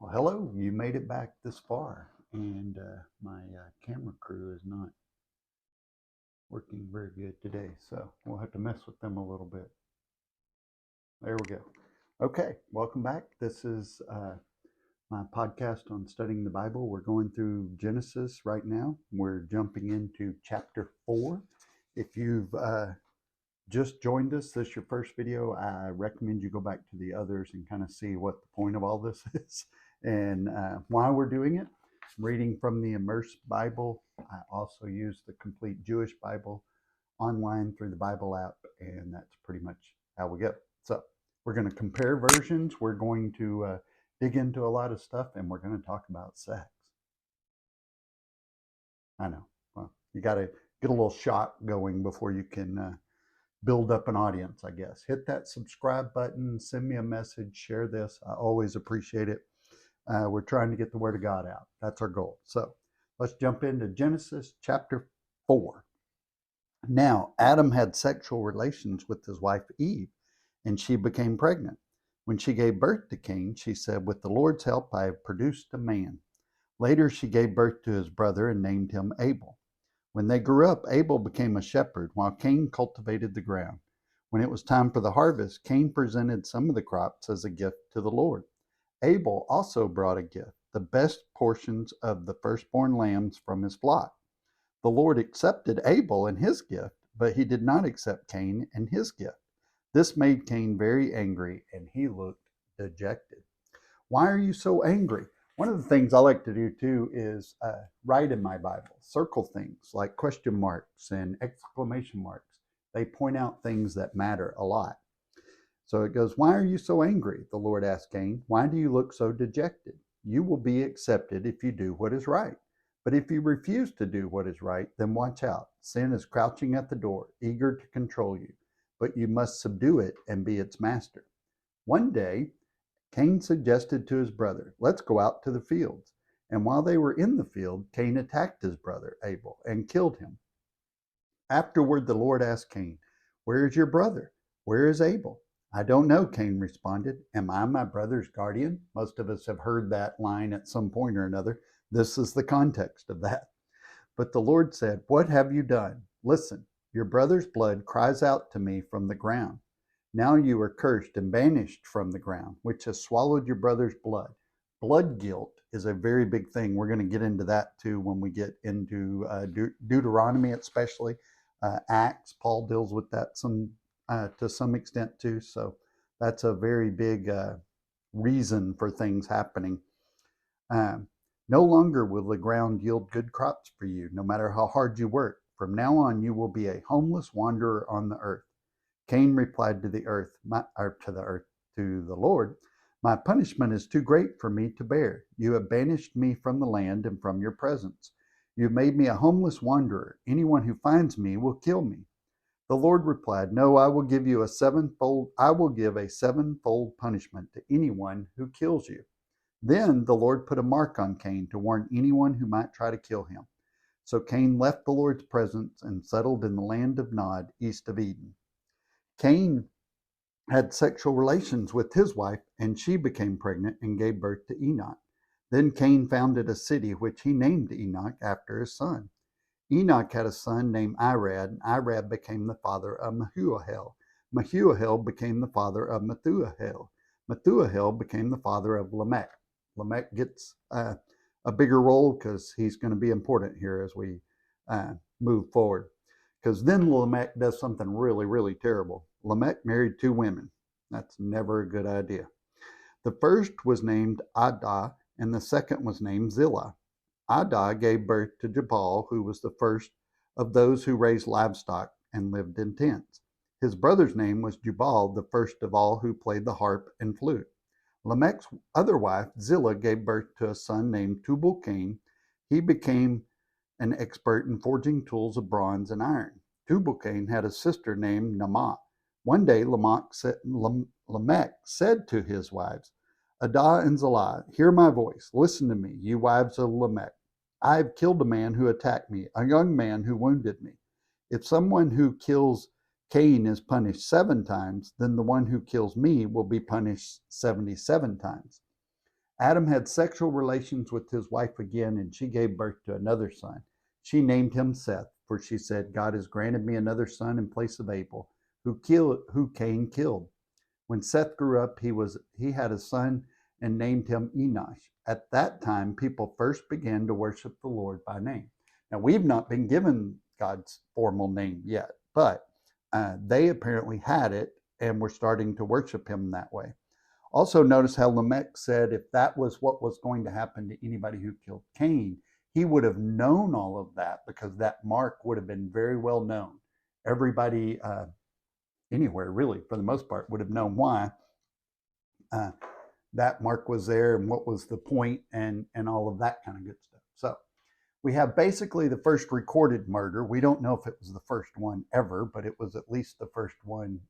Well, hello, you made it back this far, and my camera crew is not working very good today, so we'll have to mess with them a little bit. There we go. Okay, welcome back. This is my podcast on studying the Bible. We're going through Genesis right now. We're jumping into chapter 4. If you've just joined us, this is your first video, I recommend you go back to the others and kind of see what the point of all this is and why we're doing it. Reading from the Immersed Bible. I also use the Complete Jewish Bible online through the Bible app, and that's pretty much how we go. So we're going to compare versions. We're going to dig into a lot of stuff, and we're going to talk about sex. I know. Well, you got to get a little shock going before you can build up an audience, I guess. Hit that subscribe button, send me a message, share this. I always appreciate it. We're trying to get the Word of God out. That's our goal. So let's jump into Genesis chapter 4. Now, Adam had sexual relations with his wife Eve, and she became pregnant. When she gave birth to Cain, she said, "With the Lord's help, I have produced a man." Later, she gave birth to his brother and named him Abel. When they grew up, Abel became a shepherd, while Cain cultivated the ground. When it was time for the harvest, Cain presented some of the crops as a gift to the Lord. Abel also brought a gift, the best portions of the firstborn lambs from his flock. The Lord accepted Abel and his gift, but he did not accept Cain and his gift. This made Cain very angry, and he looked dejected. Why are you so angry? One of the things I like to do too is write in my Bible, circle things like question marks and exclamation marks. They point out things that matter a lot. So it goes, "Why are you so angry?" The Lord asked Cain. "Why do you look so dejected? You will be accepted if you do what is right. But if you refuse to do what is right, then watch out. Sin is crouching at the door, eager to control you. But you must subdue it and be its master." One day, Cain suggested to his brother, "Let's go out to the fields." And while they were in the field, Cain attacked his brother Abel and killed him. Afterward, the Lord asked Cain, "Where is your brother? Where is Abel?" "I don't know," Cain responded. "Am I my brother's guardian?" Most of us have heard that line at some point or another. This is the context of that. But the Lord said, "What have you done? Listen, your brother's blood cries out to me from the ground. Now you are cursed and banished from the ground, which has swallowed your brother's blood." Blood guilt is a very big thing. We're going to get into that too when we get into Deuteronomy, especially Acts. Paul deals with that to some extent too. So that's a very big reason for things happening. No longer will the ground yield good crops for you, no matter how hard you work. From now on, you will be a homeless wanderer on the earth. Cain replied to the Lord, "My punishment is too great for me to bear. You have banished me from the land and from your presence. You have made me a homeless wanderer. Anyone who finds me will kill me." The Lord replied, "No, I will give a sevenfold punishment to anyone who kills you." Then the Lord put a mark on Cain to warn anyone who might try to kill him. So Cain left the Lord's presence and settled in the land of Nod, east of Eden. Cain had sexual relations with his wife, and she became pregnant and gave birth to Enoch. Then Cain founded a city which he named Enoch after his son. Enoch had a son named Irad, and Irad became the father of Mehujael. Mehujael became the father of Methujael. Methujael became the father of Lamech. Lamech gets a bigger role because he's going to be important here as we move forward. Because then Lamech does something really, really terrible. Lamech married 2 women. That's never a good idea. The first was named Adah, and the second was named Zillah. Adah gave birth to Jabal, who was the first of those who raised livestock and lived in tents. His brother's name was Jubal, the first of all who played the harp and flute. Lamech's other wife, Zillah, gave birth to a son named Tubal-Cain. He became an expert in forging tools of bronze and iron. Tubal-Cain had a sister named Naamah. One day Lamech said to his wives, "Adah and Zillah, hear my voice. Listen to me, you wives of Lamech. I have killed a man who attacked me, a young man who wounded me. If someone who kills Cain is punished 7 times, then the one who kills me will be punished 77 times." Adam had sexual relations with his wife again, and she gave birth to another son. She named him Seth, for she said, God has granted me another son in place of Abel, who Cain killed. When Seth grew up, he had a son and named him Enosh. At that time, people first began to worship the Lord by name. Now, we've not been given God's formal name yet, but they apparently had it and were starting to worship him that way. Also, notice how Lamech said if that was what was going to happen to anybody who killed Cain, he would have known all of that because that mark would have been very well known. Everybody, anywhere really, for the most part, would have known why uh, that mark was there and what was the point and all of that kind of good stuff. So we have basically the first recorded murder. We don't know if it was the first one ever, but it was at least the first one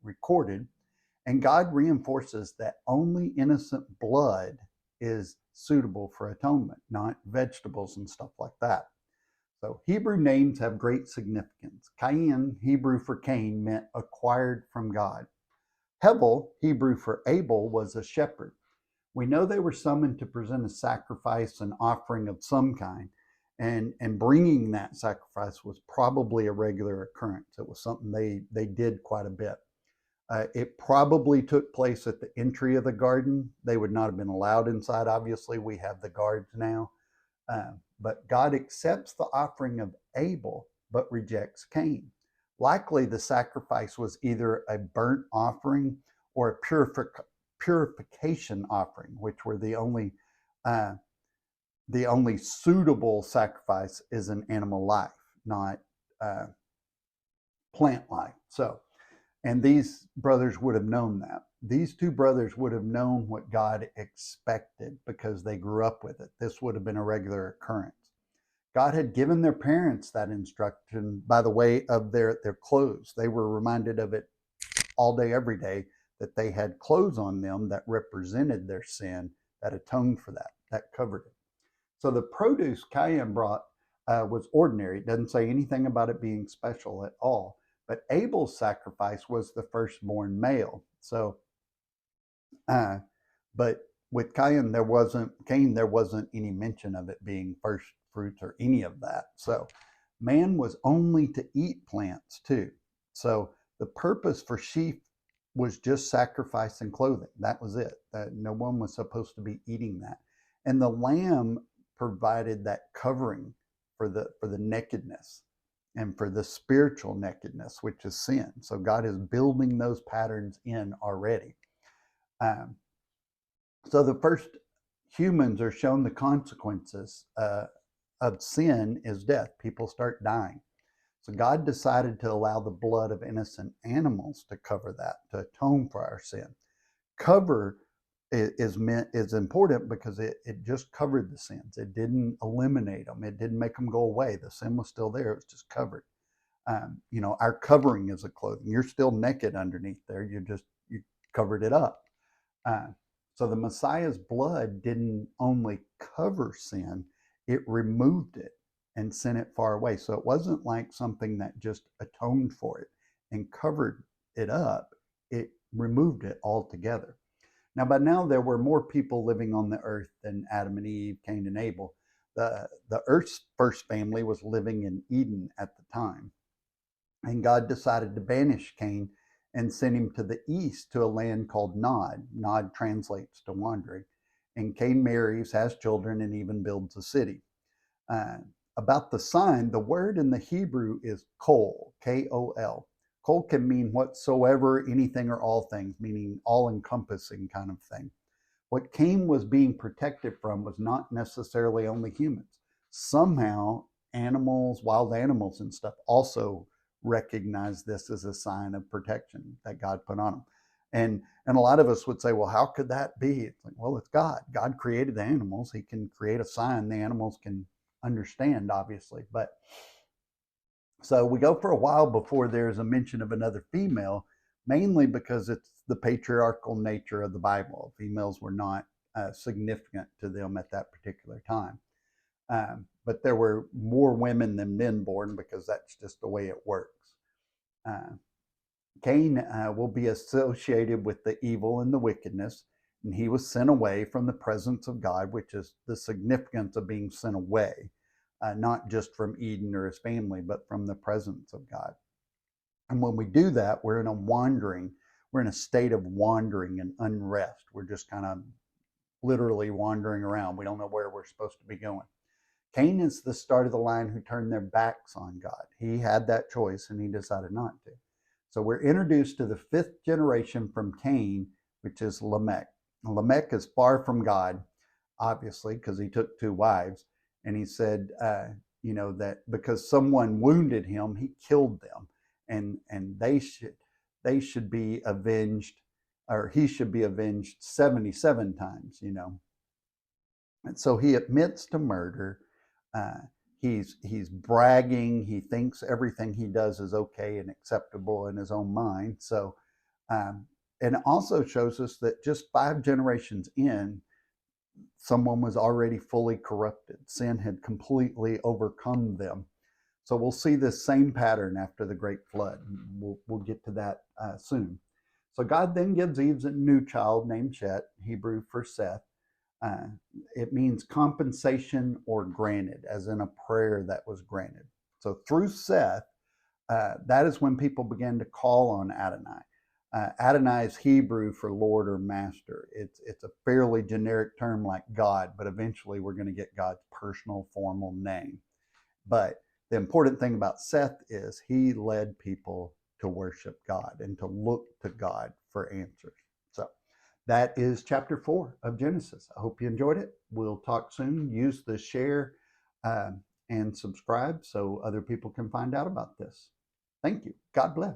recorded. And God reinforces that only innocent blood is suitable for atonement, not vegetables and stuff like that. So Hebrew names have great significance. Kayin, Hebrew for Cain, meant acquired from God. Hevel, Hebrew for Abel, was a shepherd. We know they were summoned to present a sacrifice, an offering of some kind, and bringing that sacrifice was probably a regular occurrence. It was something they did quite a bit. It probably took place at the entry of the garden. They would not have been allowed inside. Obviously, we have the guards now. But God accepts the offering of Abel, but rejects Cain. Likely, the sacrifice was either a burnt offering or a purification offering, which were the only suitable sacrifice is an animal life, not plant life. So, and these brothers would have known that. These two brothers would have known what God expected because they grew up with it. This would have been a regular occurrence. God had given their parents that instruction by the way of their clothes. They were reminded of it all day, every day, that they had clothes on them that represented their sin, that atoned for that, that covered it. So the produce Kayin brought was ordinary. It doesn't say anything about it being special at all. But Abel's sacrifice was the firstborn male. So, but with Cain, there wasn't any mention of it being first fruits or any of that. So, man was only to eat plants too. So the purpose for sheep was just sacrifice and clothing. That was it. No one was supposed to be eating that. And the lamb provided that covering for the nakedness and for the spiritual nakedness, which is sin. So God is building those patterns in already. So the first humans are shown the consequences of sin is death. People start dying. So God decided to allow the blood of innocent animals to cover that, to atone for our sin. Cover is important because it just covered the sins. It didn't eliminate them. It didn't make them go away. The sin was still there. It was just covered. Our covering is a clothing. You're still naked underneath there. You covered it up. So the Messiah's blood didn't only cover sin, it removed it and sent it far away. So it wasn't like something that just atoned for it and covered it up. It removed it altogether. Now, by now, there were more people living on the earth than Adam and Eve, Cain and Abel. The earth's first family was living in Eden at the time. And God decided to banish Cain and send him to the east to a land called Nod. Nod translates to wandering. And Cain marries, has children, and even builds a city. About the sign, the word in the Hebrew is kol, K-O-L. Kol can mean whatsoever, anything, or all things, meaning all-encompassing kind of thing. What Cain was being protected from was not necessarily only humans. Somehow, animals, wild animals and stuff also recognize this as a sign of protection that God put on them. And a lot of us would say, well, how could that be? It's like, well, it's God. God created the animals. He can create a sign the animals can understand, obviously. But so we go for a while before there's a mention of another female, mainly because it's the patriarchal nature of the Bible. Females were not significant to them at that particular time. But there were more women than men born because that's just the way it works. Cain will be associated with the evil and the wickedness, And he was sent away from the presence of God, which is the significance of being sent away, not just from Eden or his family, but from the presence of God. And when we do that, we're in a state of wandering and unrest. We're just kind of literally wandering around. We don't know where we're supposed to be going. Cain is the start of the line who turned their backs on God. He had that choice and he decided not to. So we're introduced to the fifth generation from Cain, which is Lamech. Lamech is far from God, obviously, because he took two wives. And he said, that because someone wounded him, he killed them. And they should be avenged, or he should be avenged 77 times, And so he admits to murder. Uh, he's bragging. He thinks everything he does is okay and acceptable in his own mind. So, and it also shows us that just 5 generations in, someone was already fully corrupted. Sin had completely overcome them. So we'll see this same pattern after the great flood. We'll get to that soon. So God then gives Eve a new child named Shet, Hebrew for Seth. Uh, it means compensation or granted, as in a prayer that was granted. So through Seth, that is when people began to call on Adonai. Adonai is Hebrew for Lord or Master. It's a fairly generic term like God, but eventually we're going to get God's personal formal name. But the important thing about Seth is he led people to worship God and to look to God for answers. So that is chapter 4 of Genesis. I hope you enjoyed it. We'll talk soon. Use the share and subscribe so other people can find out about this. Thank you. God bless.